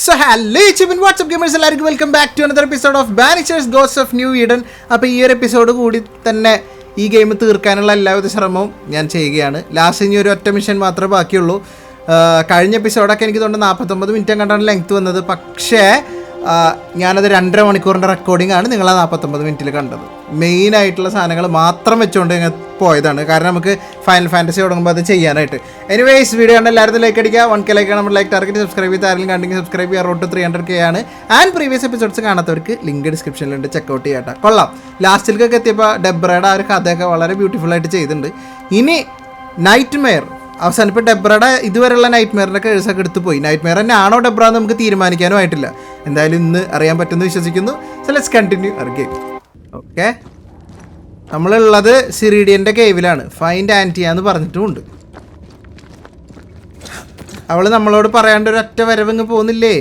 So hello YouTube, what's up gamers, എല്ലാവർക്കും welcome back to another episode of Banishers Ghosts of New Eden. അപ്പോൾ ഈ ഒരു episode കൂടി തന്നെ ഈ ഗെയിം തീർക്കാനുള്ള എല്ലാവിധ ശ്രമവും ഞാൻ ചെയ്യുകയാണ്. ലാസ്റ്റ് ഇനി ഒരു ഒറ്റ മിഷൻ മാത്രമേ ബാക്കിയുള്ളൂ. കഴിഞ്ഞ എപ്പിസോഡൊക്കെ എനിക്ക് തോന്നുന്നു 49 മിനിറ്റ് കണ്ടാണ് ലെങ്ത് വന്നത്. പക്ഷേ ഞാനത് 2.5 മണിക്കൂറിൻ്റെ റെക്കോർഡിംഗ് ആണ് നിങ്ങളാ 49 മിനിറ്റിൽ കണ്ടത്. മെയിൻ ആയിട്ടുള്ള സാധനങ്ങൾ മാത്രം വെച്ചുകൊണ്ട് ഞാൻ പോയതാണ്. കാരണം നമുക്ക് ഫൈനൽ ഫാൻറ്റസി തുടങ്ങുമ്പോൾ അത് ചെയ്യാനായിട്ട്. എനിവേസ് വീഡിയോ കണ്ട് എല്ലാവരും ലൈക്ക് അടിക്കുക. 1K ലൈക്ക് നമ്മൾ ലൈക്ക് ടാർഗറ്റ് സബ്സ്ക്രൈബ് ചെയ്ത് ആരെങ്കിലും കണ്ടെങ്കിൽ സബ്സ്ക്രൈബ് ചെയ്യുക. റോഡ് 300K ആണ്. ആൻഡ് പ്രീവിയസ് എപ്പിസോഡ്സ് കാണാത്തവർക്ക് ലിങ്ക് ഡിസ്ക്രിപ്ഷനിലുണ്ട്, ചെക്കൗട്ട് ചെയ്യട്ടെ. കൊള്ളാം. ലാസ്റ്റിലേക്കൊക്കെ എത്തിയപ്പോൾ ഡെബ്രയുടെ ആ ഒരു കഥയൊക്കെ വളരെ ബ്യൂട്ടിഫുൾ ആയിട്ട് ചെയ്തിട്ടുണ്ട്. ഇനി നൈറ്റ് മെയർ അവസാനം ഇപ്പോൾ ഡെബ്രയുടെ ഇതുവരെയുള്ള നൈറ്റ് മെയറിൻ്റെ കേഴ്സൊക്കെ എടുത്ത് പോയി. നൈറ്റ് മെയർ തന്നെ ആണോ ഡെബ്ര എന്ന് നമുക്ക് തീരുമാനിക്കാനും ആയിട്ടില്ല. എന്തായാലും ഇന്ന് അറിയാൻ പറ്റുമെന്ന് വിശ്വസിക്കുന്നു. So let's continue our game. Okay, നമ്മളുള്ളത് സിറീഡിയൻ്റെ കേവിലാണ്. ഫൈൻഡ് ആൻറ്റിയ എന്ന് പറഞ്ഞിട്ടുമുണ്ട്. അവൾ നമ്മളോട് പറയാണ്ട് ഒരു ഒറ്റ വരവങ്ങ് പോകുന്നില്ലേ?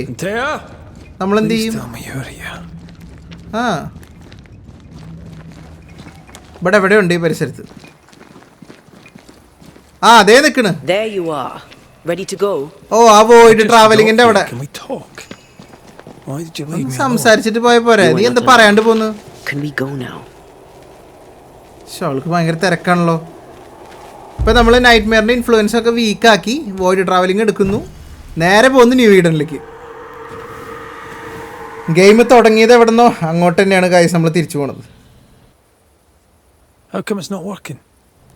നമ്മളെന്ത് ചെയ്യും? ആ, ഇവിടെ എവിടെയുണ്ട് ഈ പരിസരത്ത്? ആ, അതേ നിൽക്കണ്. ഓ, ആ വോയിഡ് ട്രാവലിങ്ങിന്റെ അവിടെ സംസാരിച്ചിട്ട് പോയ പോരെ? നീ എന്താ പറയാണ്ട് പോന്നു? അവൾക്ക് ഭയങ്കര തിരക്കാണല്ലോ. ഇപ്പൊ നമ്മള് നൈറ്റ് മെയറിന്റെ ഇൻഫ്ലുവൻസ് ഒക്കെ വീക്കാക്കി വോയിഡ് ട്രാവലിംഗ് എടുക്കുന്നു. നേരെ പോകുന്നു ന്യൂ ഈഡനിലേക്ക്. ഗെയിം തുടങ്ങിയത് എവിടെന്നോ അങ്ങോട്ട് തന്നെയാണ് ഗൈസ് നമ്മൾ തിരിച്ചു പോണത്.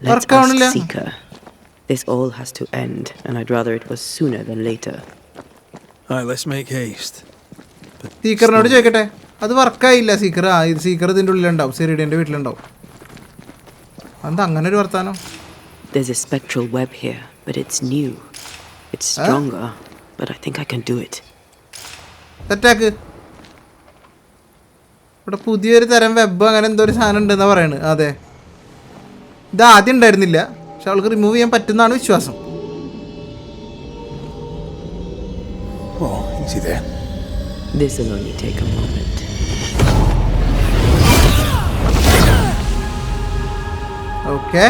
വർക്കാവണില്ല. This all has to end, and I'd rather it was sooner than later. Alright, let's make haste. സീക്കറിനോട് ചോദിക്കട്ടെ. അത് വർക്കായില്ല. സീക്കർ സീക്കർ ഇതിൻ്റെ ഉള്ളിലുണ്ടാവും, സിറിഡിയൻ്റെ വീട്ടിലുണ്ടാവും. എന്താ അങ്ങനെ ഒരു വർത്താനം? There's a spectral web here, but it's new. It's stronger, but I think I can do it. സെറ്റാക്ക്. ഇവിടെ പുതിയൊരു തരം വെബ് അങ്ങനെ എന്തോ ഒരു സാധനം ഉണ്ടെന്നാ പറയണത്. അതെ, ഇത് ആദ്യം ഉണ്ടായിരുന്നില്ല. പക്ഷെ അവൾക്ക് റിമൂവ് ചെയ്യാൻ പറ്റുന്നതാണ് വിശ്വാസം. This will only take a moment. Okay.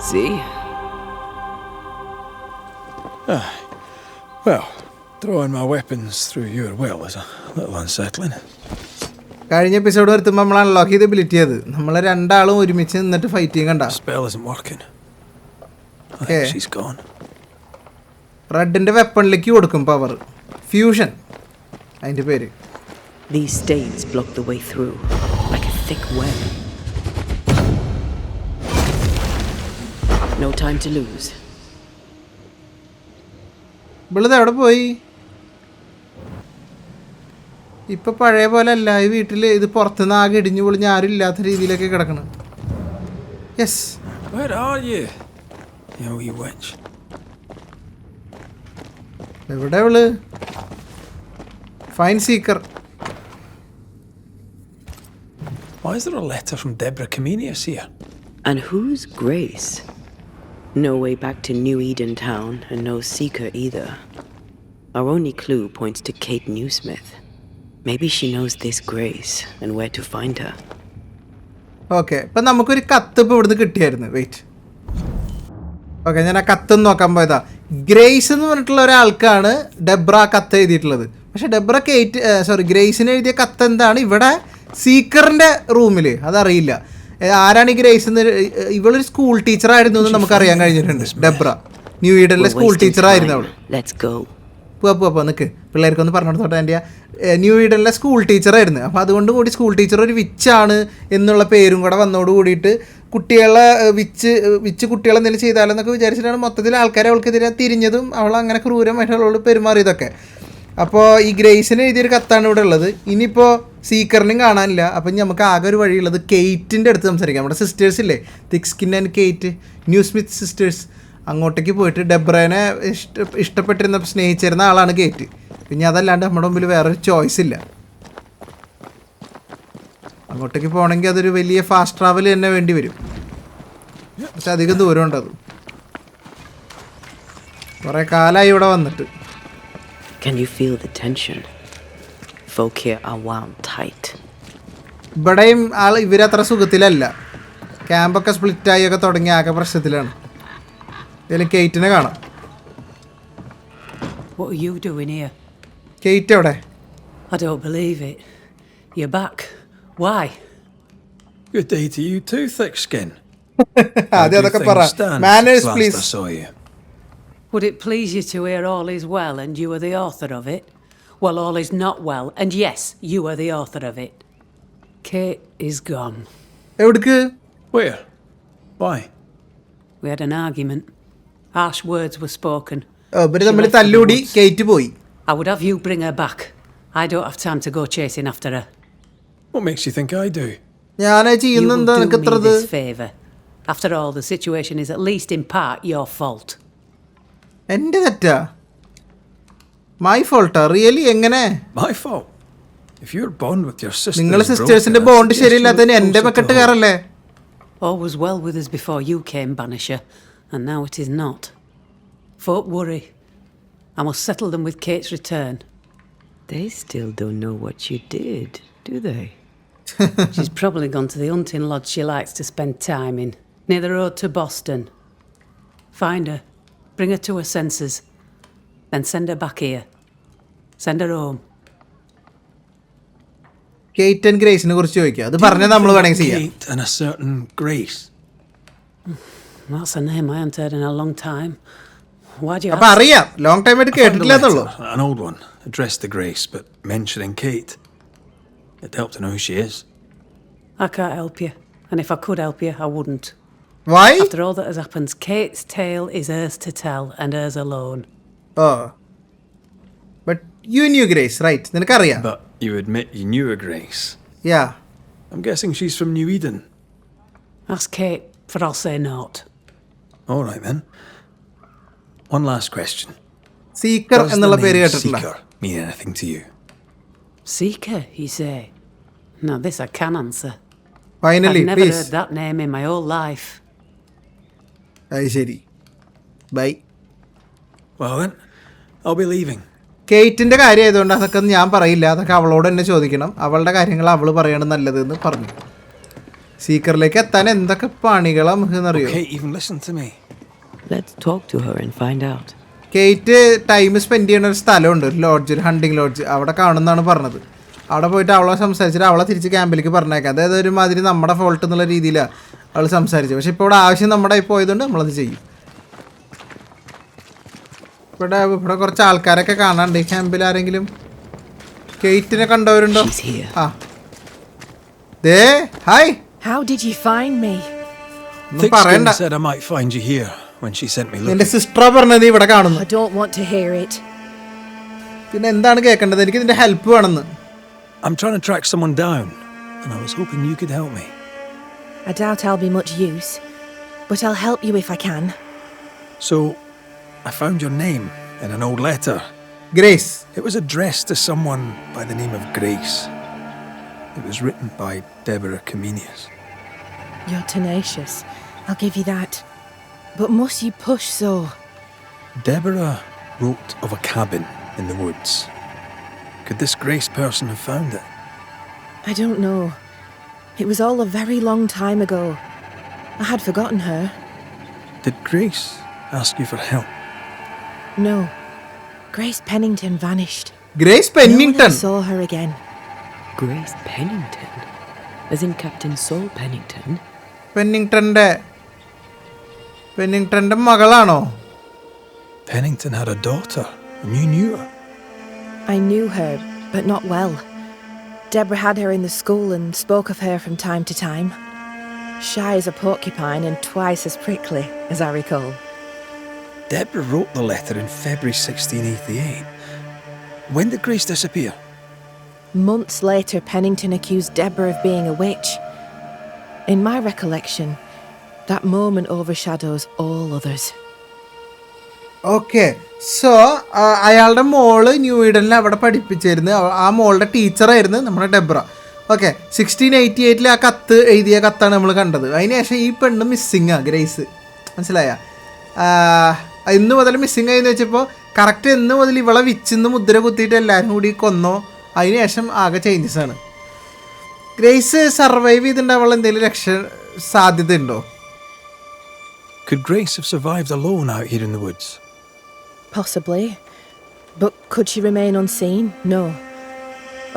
See? Well, throwing my weapons through your will is a little unsettling. കഴിഞ്ഞ എപ്പിസോഡ് വരുത്തുമ്പോൾ നമ്മൾ അൺലോക്ക് ചെയ്ത് എബിലിറ്റി അത് നമ്മളെ രണ്ടാളും ഒരുമിച്ച് നിന്നിട്ട് ഫൈറ്റ് ചെയ്യാൻ കണ്ട. റെഡിന്റെ വെപ്പണിലേക്ക് കൊടുക്കും പവർ. ഫ്യൂഷൻ അതിന്റെ പേര്. These stains block the way through like a thick web. No time to lose. ഇവളത് എവിടെ പോയി? ഇപ്പൊ പഴയ പോലെ അല്ല. ഈ വീട്ടിൽ ഇത് പുറത്തുനിന്ന് ആകെ ഇടിഞ്ഞു പൊളിഞ്ഞ് ആരും ഇല്ലാത്ത രീതിയിലൊക്കെ കിടക്കണം. യെസ്, എവിടെ അവള്? Fine seeker. Why is there a letter from Deborah Comenius here? And who's Grace? No way back to New Eden town, and no Seeker either. Our only clue points to Kate Newsmith. Maybe she knows this Grace and where to find her. Okay, ഇപ്പം നമുക്കൊരു കത്ത് ഇപ്പോൾ ഇവിടുന്ന് കിട്ടിയായിരുന്നു. Wait, okay, ഞാൻ ആ കത്തൊന്ന് നോക്കാൻ പോയതാ. ഗ്രേസ് എന്ന് പറഞ്ഞിട്ടുള്ള ഒരാൾക്കാണ് ഡെബ്ര കത്ത് എഴുതിയിട്ടുള്ളത്. പക്ഷെ ഡെബ്ര ഗ്രേസിന് എഴുതിയ കത്ത് എന്താണ് ഇവിടെ സീക്കറിൻ്റെ റൂമിൽ? അതറിയില്ല. ആരാണ് ഈ ഗ്രേസ് എന്ന്? ഇവളൊരു സ്കൂൾ ടീച്ചറായിരുന്നു എന്ന് നമുക്കറിയാൻ കഴിഞ്ഞിട്ടുണ്ട്. ഡെബ്ര ന്യൂ ഈഡനിലെ സ്കൂൾ ടീച്ചറായിരുന്നു അവൾ. പോവാ നിൽക്ക്, പിള്ളേർക്കൊന്ന് പറഞ്ഞു കൊടുത്തോട്ടെ. എൻ്റെ ന്യൂ ഈഡനിലെ സ്കൂൾ ടീച്ചറായിരുന്നു. അപ്പോൾ അതുകൊണ്ട് കൂടി സ്കൂൾ ടീച്ചർ ഒരു വിച്ചാണ് എന്നുള്ള പേരും കൂടെ വന്നോട് കൂടിയിട്ട് കുട്ടികളെ വിച്ച് കുട്ടികളെ എന്തെങ്കിലും ചെയ്താലെന്നൊക്കെ വിചാരിച്ചിട്ടാണ് മൊത്തത്തിൽ ആൾക്കാരെ അവൾക്കെതിരെ തിരിഞ്ഞതും അവൾ അങ്ങനെ ക്രൂരമായിട്ട് അവളോട് പെരുമാറിയതൊക്കെ. അപ്പോൾ ഈ ഗ്രേസിന് എഴുതിയൊരു കത്താണ് ഇവിടെ ഉള്ളത്. ഇനിയിപ്പോൾ സീക്കറിനും കാണാനില്ല. അപ്പം നമുക്ക് ആകെ ഒരു വഴിയുള്ളത് കെയ്റ്റിൻ്റെ അടുത്ത് സംസാരിക്കാം. നമ്മുടെ സിസ്റ്റേഴ്സ് ഇല്ലേ, thick skin and Kate, Nesmith sisters. അങ്ങോട്ടേക്ക് പോയിട്ട് ഡെബ്രേനെ ഇഷ്ടപ്പെട്ടിരുന്ന സ്നേഹിച്ചിരുന്ന ആളാണ് കേറ്റ്. പിന്നെ അതല്ലാണ്ട് നമ്മുടെ മുമ്പിൽ വേറൊരു ചോയ്സ് ഇല്ല. അങ്ങോട്ടേക്ക് പോകണമെങ്കിൽ അതൊരു വലിയ ഫാസ്റ്റ് ട്രാവൽ തന്നെ വേണ്ടി വരും. പക്ഷെ അധികം ദൂരം ഉണ്ടത്. കുറേ കാലമായി ഇവിടെ വന്നിട്ട്. ഇവിടെയും ഇവരത്ര സുഖത്തിലല്ല. ക്യാമ്പൊക്കെ സ്പ്ലിറ്റായി ഒക്കെ തുടങ്ങി ആകെ പ്രശ്നത്തിലാണ്. ഇതിൽ കേറ്റിനെ കാണാം. What are you doing here? കേറ്റ് എവിടെ? I don't believe it. You're back. Why? Good day to you too, thick skin. ആദ്യം അതൊക്കെ പറ. Manners, please. I saw you. Would it please you to hear all is well and you are the author of it? Well, all is not well, and yes, you are the author of it. Kate is gone. എവിടേക്ക്? Where? Why? We had an argument. Harsh words were spoken. ഇവര് തമ്മിൽ തല്ലുകൂടി കേറ്റ് പോയി. I would have you bring her back. I don't have time to go chasing after her. What makes you think I do? ഞാനാ You ചെയ്യുന്ന will എന്താ do നിനക്ക് me ഇത്രത്? this favour. After all, the situation is at least in part your fault. എന്റെ തെറ്റാ? My ഫോൾട്ടാ? Really എങ്ങനെ? My fault. If your bond with your sister നിങ്ങൾ is broken, സിസ്റ്റേഴ്സിന്റെ I bond suggest you ശരിയില്ലാത്തതിന് look എന്റെ closer മെക്കെട്ട് to home. കയറല്ലേ? All was well with us before you came, Banisher, and now it is not. Folk worry. I must settle them with Kate's return. They still don't know what you did, do they? She's probably gone to the hunting lodge she likes to spend time in, near the road to Boston. Find her, bring her to her senses, then send her back here. Send her home. Kate and ഗ്രേസിനെ കുറിച്ച് ചോദിക്കുക. അത് പറഞ്ഞാൽ നമ്മൾ വേണമെങ്കിൽ ചെയ്യാം. Kate and a certain Grace. That's a name I haven't heard in a long time. Why do you അപ്പൊ ask? അറിയാം, ലോങ് ടൈം ആയിട്ട് I found a കേട്ടിട്ടില്ലെന്നുള്ളൂ. letter, an old one, addressed to Grace, but mentioning Kate. It'd help to know who she is. I can't help you, and if I could help you, I wouldn't. Why? After all that has happened, Kate's tale is hers to tell, and hers alone. Oh, but you knew Grace, right? നിനക്കറിയാം. But you admit you knew a Grace. Yeah. I'm guessing she's from New Eden. Ask Kate, for I'll say naught. All right then. One last question. Seeker Does എന്നുള്ള the പേര് name കേട്ടിട്ടില്ല? Seeker mean anything to you? Seeker, you say? Now this I can answer. Finally I've never please. heard that name in my whole life. അത് ശരി, ബൈ. Well then, I'll be leaving. കേറ്റിന്റെ കാര്യം ആയതുകൊണ്ട് അതൊക്കെ ഞാൻ പറയില്ല, അതൊക്കെ അവളോട് തന്നെ ചോദിക്കണം. അവളുടെ കാര്യങ്ങൾ അവൾ പറയണം നല്ലതെന്ന് പറഞ്ഞു. സീക്കറിലേക്ക് എത്താൻ എന്തൊക്കെ പണികളാ നമുക്കെന്നറിയോ? Okay, even listen to me. Let's talk to her and find out. Kate time spend ചെയ്യുന്ന ഒരു സ്ഥലമുണ്ട്, ഒരു ലോഡ്ജ്, ഒരു ഹണ്ടിങ് ലോഡ്ജ്. അവിടെ കാണുന്നതാണ് പറഞ്ഞത്. അവിടെ പോയിട്ട് അവളെ സംസാരിച്ചിട്ട് അവളെ തിരിച്ച് ക്യാമ്പിലേക്ക് പറഞ്ഞേക്കാം. അതായത് ഒരുമാതിരി നമ്മുടെ ഫോൾട്ട് എന്നുള്ള രീതിയിലാണ് അവൾ സംസാരിച്ചത്. പക്ഷെ ഇപ്പോൾ ഇവിടെ ആവശ്യം നമ്മുടെ പോയതുകൊണ്ട് നമ്മളത് ചെയ്യും. ഇവിടെ കുറച്ച് ആൾക്കാരൊക്കെ കാണാണ്ട് ഈ ക്യാമ്പിൽ. ആരെങ്കിലും കേറ്റിനെ കണ്ടവരുണ്ടോ? She's here. ആ, ദേ, hi. How did you find me? ഒന്നും Thick പറയണ്ട. Skin said I might find you here when she sent me എന്റെ looking. സിസ്റ്ററാ പറഞ്ഞത് ഇവിടെ കാണുന്നു. I don't want to hear it. പിന്നെ എന്താണ് കേൾക്കേണ്ടത്? എനിക്ക് ഇതിന്റെ ഹെൽപ്പ് വേണമെന്ന്. I'm trying to track someone down, and I was hoping you could help me. I doubt I'll be much use, but I'll help you if I can. So, I found your name in an old letter. Grace. It was addressed to someone by the name of Grace. It was written by Deborah Comenius. You're tenacious, I'll give you that. But must you push so? Deborah wrote of a cabin in the woods. Could this Grace person have found it? I don't know. It was all a very long time ago. I had forgotten her. Did Grace ask you for help? No. Grace Pennington vanished. Grace No one പെന്നിങ്ടൺ. ever saw her again. Grace Pennington? As in Captain Saul Pennington? പെന്നിങ്ടന്റെ മകളാണോ? Pennington had a daughter, and you knew her. I knew her, but not well. Deborah had her in the school and spoke of her from time to time. Shy as a porcupine and twice as prickly, as I recall. Deborah wrote the letter in February 1688. When did Grace disappear? Months later, Pennington accused Deborah of being a witch. In my recollection, that moment overshadows all others. Okay, so അയാളുടെ മോള് new ഈഡനിൽ അവിടെ പഠിപ്പിച്ചിരുന്നു. ആ മോളുടെ ടീച്ചറായിരുന്നു നമ്മുടെ Debra. Okay, 1688 ആ കത്ത് എഴുതിയ കത്താണ് നമ്മൾ കണ്ടത്. അതിനുശേഷം ഈ പെണ്ണ് മിസ്സിങ്ങാ, ഗ്രേസ്. മനസ്സിലായ? ഇന്ന് മുതൽ മിസ്സിങ് ആയെന്ന് വെച്ചപ്പോൾ കറക്റ്റ് എന്ന് മുതൽ ഇവളെ വിച്ചിന്ന് മുദ്ര കുത്തിയിട്ട് എല്ലാവരും കൂടി കൊന്നോ. അതിനുശേഷം ആകെ ചേഞ്ചസ് ആണ്. ഗ്രേസ് സർവൈവ് ചെയ്തിട്ടുണ്ടാവുള്ള എന്തെങ്കിലും സാധ്യത ഉണ്ടോ? Could Grace have survived alone out here in the woods? Possibly. But could she remain unseen? No.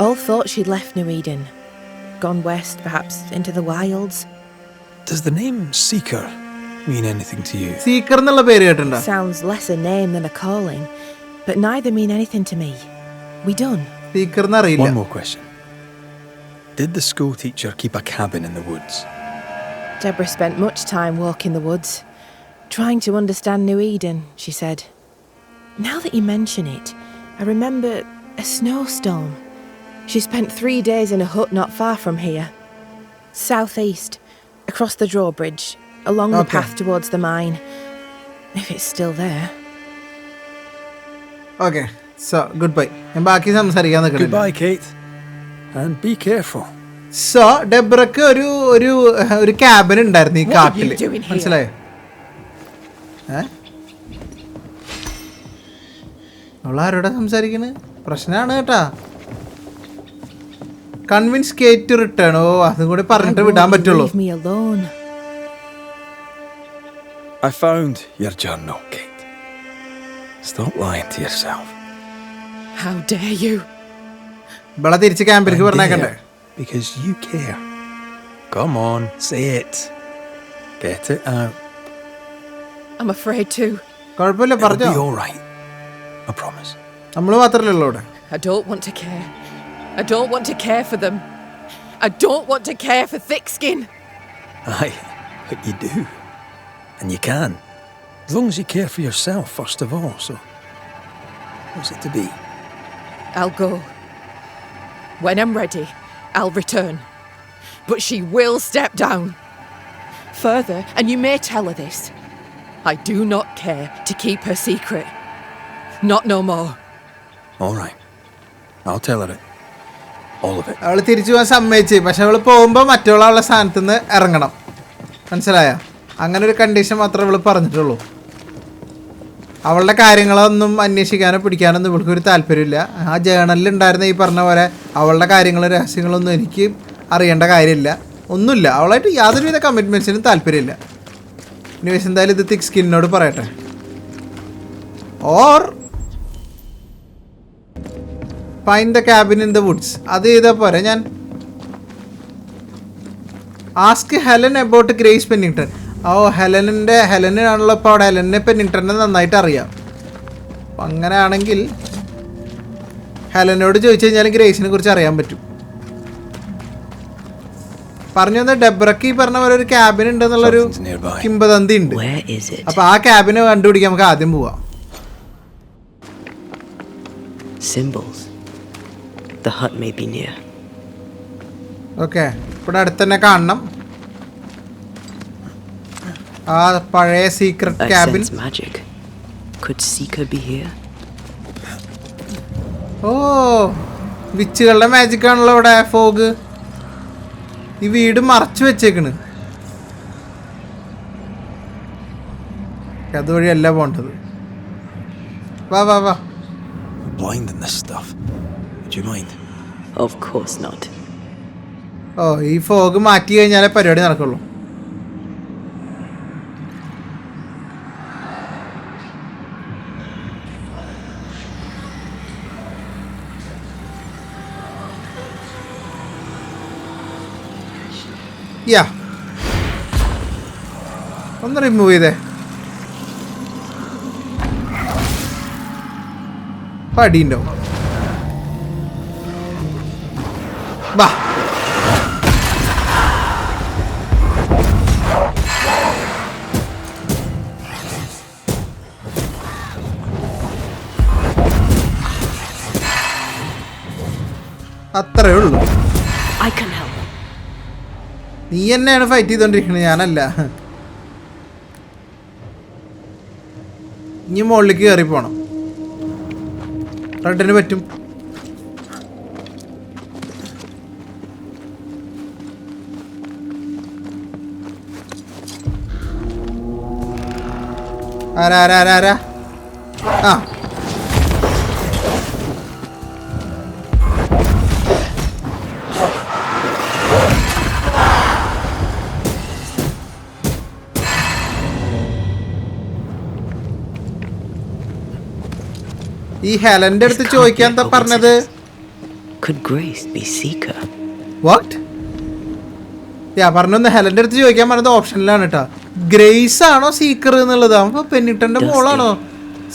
All thought she'd left New Eden. Gone west, perhaps into the wilds. Does the name Seeker mean anything to you? Seeker എന്നുള്ള പേര് കേട്ടിട്ടുണ്ടോ? Sounds less a name than a calling, but neither mean anything to me. We done? Seeker എന്നറിയില്ല. One more question. Did the school teacher keep a cabin in the woods? Deborah spent much time walking the woods, trying to understand New Eden, she said. Now that you mention it, I remember a snowstorm. She spent 3 days in a hut not far from here. Southeast, across the drawbridge, along the path towards the mine. If it's still there. Okay, so goodbye. ഞാൻ ബാക്കി സംസാരിക്കാൻ നിൽക്കുന്നില്ല. Goodbye, Kate. And be careful. So ഡെബ്രക്ക് ഒരു cabin ഉണ്ടായിരുന്നു ഈ കാട്ടിൽ. മനസ്സിലായോ? അവളാരോടാ സംസാരിക്കണ്? പ്രശ്നമാണ് കേട്ടാ. Convince Kate to return. Oh അതും കൂടി പറഞ്ഞിട്ട് വിടാൻ പറ്റുള്ളൂ. I found your journal, Kate. Stop lying to yourself. How dare you? ഇവളെ തിരിച്ച് ക്യാമ്പിലേക്ക് പറഞ്ഞേക്കണ്ടേ? Because you care. Come on, say it. Get it out. I'm afraid to. കുഴപ്പമില്ല, പറഞ്ഞോ. It'll be all right. I promise. നമ്മള് മാത്രല്ലല്ലോ ഇവിടെ. I don't want to care. I don't want to care for them. I don't want to care for thick skin. Aye, but you do. And you can. As long as you care for yourself first of all, so what's it to be? I'll go. When I'm ready, I'll return. But she will step down. Further, and you may tell her this, I do not care to keep her secret. Not no more. All right. I'll tell her it. All of it. അവള് തിരിച്ചു പോകാൻ സമ്മതിച്ച്. പക്ഷെ അവള് പോകുമ്പോൾ മറ്റുള്ള സ്ഥാനത്ത് നിന്ന് ഇറങ്ങണം. മനസ്സിലായ? അങ്ങനെ ഒരു കണ്ടീഷൻ മാത്രമേ ഇവള് പറഞ്ഞിട്ടുള്ളൂ. അവളുടെ കാര്യങ്ങളൊന്നും അന്വേഷിക്കാനോ പിടിക്കാനൊന്നും ഇവൾക്കൊരു താല്പര്യമില്ല. ആ ജേണലിൽ ഉണ്ടായിരുന്ന ഈ പറഞ്ഞ പോലെ അവളുടെ കാര്യങ്ങളും രഹസ്യങ്ങളൊന്നും എനിക്ക് അറിയേണ്ട കാര്യമില്ല. ഒന്നുമില്ല. അവളായിട്ട് യാതൊരുവിധ കമ്മിറ്റ്മെൻറ്റ്സിനും താല്പര്യമില്ല. ഇനി എന്തായാലും ഇത് തിക് സ്കിന്നോട് പറയട്ടെ. Or find the cabin in the Woods. അത് ചെയ്താൽ പോരെ. ഞാൻ ആസ്ക് ഹെലൻ അബൌട്ട് ഗ്രേസ് പെന്നിങ്ടൺ. ഓ ഹെലനാണല്ലോ ഇപ്പോൾ അവിടെ. ഹെലനെ പെന്നിങ്ടനെ നന്നായിട്ട് അറിയാം. അപ്പം അങ്ങനെയാണെങ്കിൽ ഹെലനോട് ചോദിച്ചു കഴിഞ്ഞാൽ ഗ്രേസിനെ കുറിച്ച് അറിയാൻ പറ്റും. പറഞ്ഞു വന്ന ഡെബ്രക്ക് ഈ പറഞ്ഞ പോലെ ഒരു ക്യാബിൻ ഉണ്ടെന്നുള്ളൊരു കിംബദന്തി ഉണ്ട്. അപ്പം ആ ക്യാബിനെ കണ്ടുപിടിക്കാൻ നമുക്ക് ആദ്യം പോവാം. Symbols. The hut may be near. Okay, ഇവിടെ അടുത്ത് തന്നെ കാണണം ആ പഴയ secret cabin. Magic. Could Seeker be here? Oh വിച്ചുകളുടെ മാജിക് ആണല്ലോ ഇവിടെ. ഫോഗ്. ഈ വീട് മറച്ചു വെച്ചേക്കണ്. അതുവഴിയല്ല പോണ്ടത്. വാ വാ വാ. Blind in this stuff. Would you mind? Of course not. ഓ ഈ ഫോഗ് മാറ്റി കഴിഞ്ഞാലേ പരിപാടി നടക്കുള്ളൂ. യാ ഒന്ന് റിമൂവ് ചെയ്തേ. പടിയുണ്ടോ? വാ. അത്രേ ഉള്ളൂ. I can help. നീ തന്നെയാണ് ഫൈറ്റ് ചെയ്തോണ്ടിരിക്കണത്, ഞാനല്ല. ഇനി മുകളിലേക്ക് കയറി പോണം. റെഡിന് പറ്റും. ആരാ ആരാ ആരാ ആരാ? ആ ഈ ഹെലന്റെ അടുത്ത് ചോദിക്കാൻ എന്താ പറഞ്ഞത്? Could Grace be Seeker? What? പറഞ്ഞൊന്ന് ഹെലന്റെ അടുത്ത് ചോദിക്കാൻ പറഞ്ഞത് ഓപ്ഷനിലാണ് കേട്ടോ. ഗ്രേസ് ആണോ സീക്കർ എന്നുള്ളത്? അപ്പൊ പെന്നിട്ടന്റെ മോളാണോ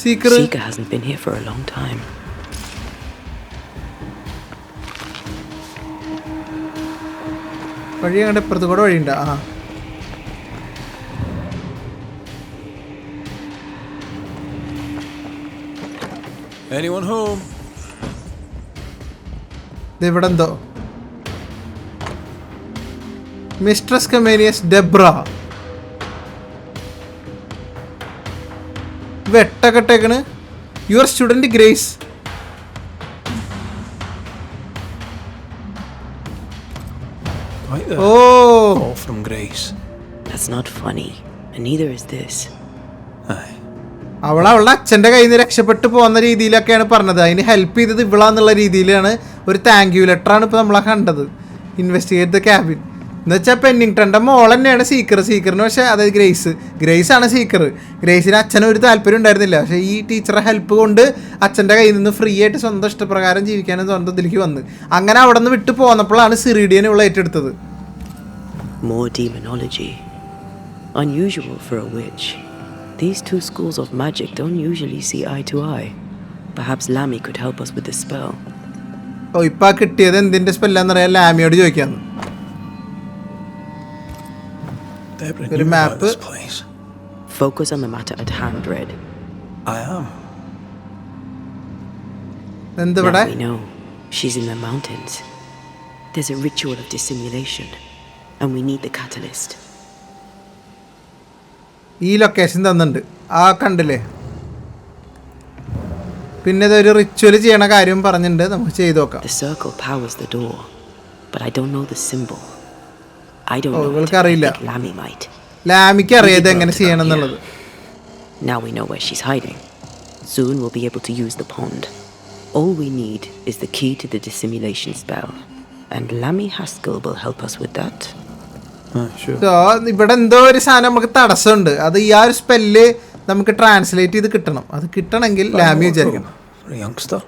seeker? Seeker hasn't been here for a long time. വഴി അങ്ങോട്ട് ഇപ്പുറത്ത് കൂടെ വഴിയുണ്ട്. Anyone home? ഇവിടെ എന്തോ മിസ്ട്രസ് കമേനിയസ് ഡെബ്ര വെട്ടക്കെട്ടേക്കണ്. Your student Grace. Right there. Oh. All from Grace. That's not funny, and neither is this. Aye. അവളുടെ അച്ഛൻ്റെ കയ്യിൽ നിന്ന് രക്ഷപ്പെട്ടു പോകുന്ന രീതിയിലൊക്കെയാണ് പറഞ്ഞത്. അതിന് ഹെൽപ്പ് ചെയ്തത് ഇവളാന്നുള്ള രീതിയിലാണ്. ഒരു താങ്ക് യു ലെറ്ററാണ് ഇപ്പോൾ നമ്മളെ കണ്ടത്. ഇൻവെസ്റ്റിഗേറ്റ് ദ ക്യാബിൻ എന്ന് വെച്ചാൽ പെന്നിങ്ടൻ്റെ മോൾ തന്നെയാണ് സീക്കറിന് പക്ഷേ അതായത് ഗ്രേസ് ആണ് സീക്കർ. ഗ്രേസിന് അച്ഛന് ഒരു താല്പര്യം ഉണ്ടായിരുന്നില്ല. പക്ഷേ ഈ ടീച്ചറെ ഹെൽപ്പ് കൊണ്ട് അച്ഛൻ്റെ കയ്യിൽ നിന്ന് ഫ്രീ ആയിട്ട് സ്വന്തം ഇഷ്ടപ്രകാരം ജീവിക്കാനും സ്വന്തം ഇതിലേക്ക് വന്ന് അങ്ങനെ അവിടെ നിന്ന് വിട്ടു പോന്നപ്പോഴാണ് സിറിഡിയൻ ഇവളെ ഏറ്റെടുത്തത്. More demonology. Unusual for a witch. These two schools of magic don't usually see eye to eye. Perhaps Lammy could help us with the spell. ഇപ്പം കിട്ടിയത് എന്തിൻ്റെ സ്പെല്ലാന്നറിയാൻ ലാമിയോട് ചോദിക്കാന്ന്. ഒരു മാപ്പ്. Focus on the matter at hand, Red. I am. എന്തിവിടെ? Now we know she's in the mountains. There's a ritual of dissimulation, and we need the catalyst. ഈ location തന്നിട്ടുണ്ട്. കണ്ടില്ലേ? പിന്നെ ഇതൊരു ritual ചെയ്യണ കാര്യം പറഞ്ഞിട്ടുണ്ട്. നമുക്ക് ചെയ്ത് നോക്കാം. The circle powers the door, but I don't know the symbol. I don't know. ഇവൾക്ക് അറിയില്ല. Lammy might. ലാമിക്ക് അറിയാതെ എങ്ങനെ ചെയ്യണം എന്നുള്ളത്. Now we know where she's hiding. Soon we'll be able to use the pond. All we need is the key to the dissimulation spell, and Lammy Haskell will help us with that. Sure. So ഇവിടെ എന്തോ ഒരു സാധനം നമുക്ക് തടസ്സമുണ്ട്. അത് ഈ ഒരു spell നമുക്ക് translate ചെയ്ത് കിട്ടണം. അത് കിട്ടണമെങ്കിൽ ലാമി വിചാരിക്കണം. For a youngster.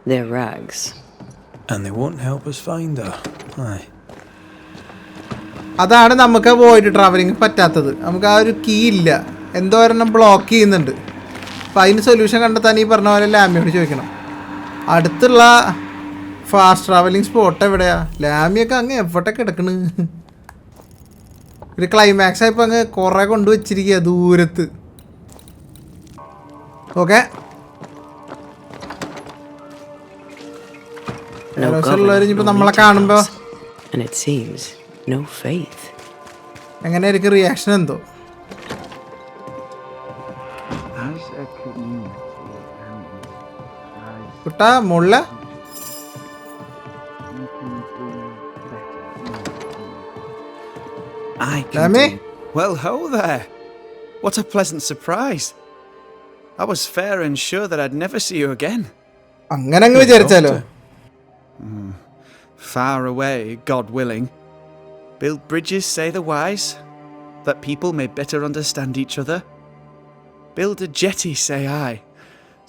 They're rags. And they won't help us find her. Aye. അതാണ് നമുക്ക് വോയിഡ് ട്രാവലിംഗ് പറ്റാത്തത്. നമുക്ക് ആ ഒരു കീ ഇല്ല. എന്തോ ഒരെണ്ണം ബ്ലോക്ക് ചെയ്യുന്നുണ്ട്. അപ്പം അതിന് സൊല്യൂഷൻ കണ്ടെത്താൻ ഈ പറഞ്ഞ പോലെ ലാമിയോട് ചോദിക്കണം. അടുത്തുള്ള ഫാസ്റ്റ് ട്രാവലിംഗ് സ്പോട്ട് എവിടെയാ? ലാമിയൊക്കെ അങ്ങ് എവിടെ കിടക്കണ്? ഒരു ക്ലൈമാക്സ് ആയപ്പോൾ അങ്ങ് കുറേ കൊണ്ടുവച്ചിരിക്കുക ദൂരത്ത്. ഓക്കെ, ഇനിയിപ്പോൾ നമ്മളെ കാണുമ്പോൾ And it seems no faith. എങ്ങനെയായിരിക്കും റിയാക്ഷൻ എന്തോ? കുട്ടാ മുള്ള Lammy? Well, ho there. What a pleasant surprise. I was fair and sure that I'd never see you again. അങ്ങനെ അങ്ങ് വിചാരിച്ചാലോ? Far away, God willing. Build bridges, say the wise, that people may better understand each other. Build a jetty, say I,